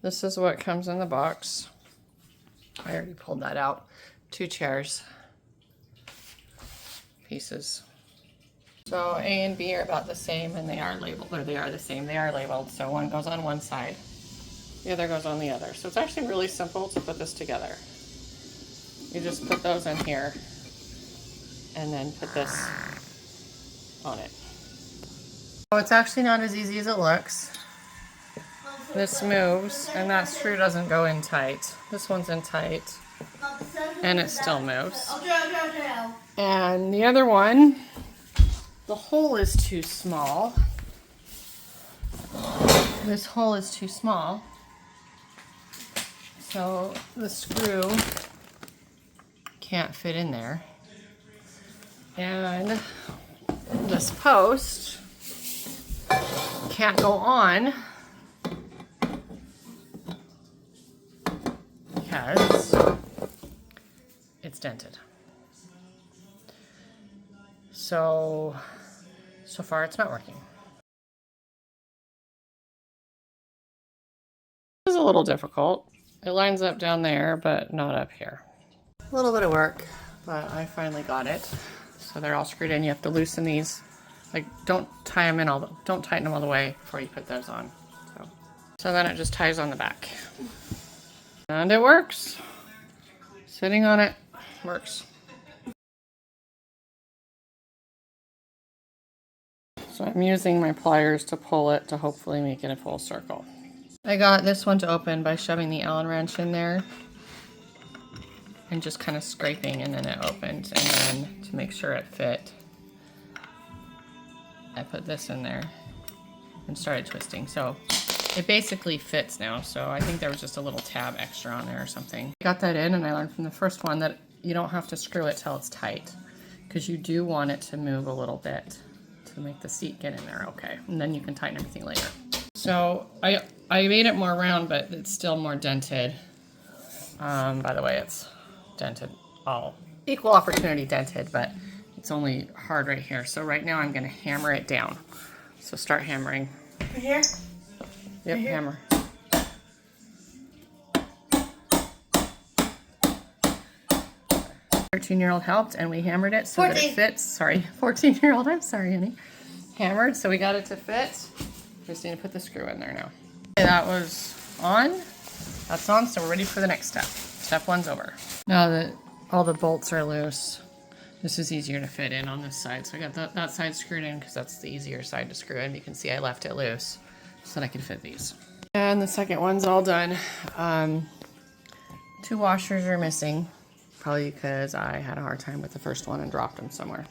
This is what comes in the box. I already pulled that out. 2 chairs pieces. So A and B are about the same, and they are labeled, or they are the same. They are labeled. So one goes on one side, the other goes on the other. So it's actually really simple to put this together. You just put those in here and then put this on it. So it's actually not as easy as it looks. This moves, and that screw doesn't go in tight. This one's in tight, and it still moves. And the other one, the hole is too small. This hole is too small. So the screw can't fit in there. And this post can't go on because it's dented. So far it's not working. This is a little difficult. It lines up down there, but not up here. A little bit of work, but I finally got it. So they're all screwed in. You have to loosen these. Like, don't tie them in don't tighten them all the way before you put those on. So then it just ties on the back. And it works. Sitting on it works. So I'm using my pliers to pull it to hopefully make it a full circle. I got this one to open by shoving the Allen wrench in there and just kind of scraping, and then it opened. And then to make sure it fit, I put this in there and started twisting. So it basically fits now. So I think there was just a little tab extra on there or something. Got that in, and I learned from the first one that you don't have to screw it till it's tight, because you do want it to move a little bit to make the seat get in there okay. And then you can tighten everything later. So I made it more round, but it's still more dented. By the way, it's dented, all equal opportunity dented, but it's only hard right here. So right now I'm gonna hammer it down. So start hammering. Right here? Yep, Right here? hammer. 13-year-old helped, and we hammered it so that it fits. Sorry, 14-year-old, I'm sorry, honey. Hammered, so we got it to fit. Just need to put the screw in there now. Okay, that was on. That's on, so we're ready for the next step. Step 1's over. Now that all the bolts are loose, this is easier to fit in on this side. So I got that side screwed in because that's the easier side to screw in. You can see I left it loose so that I can fit these. And the second one's all done. 2 washers are missing, probably because I had a hard time with the first one and dropped them somewhere.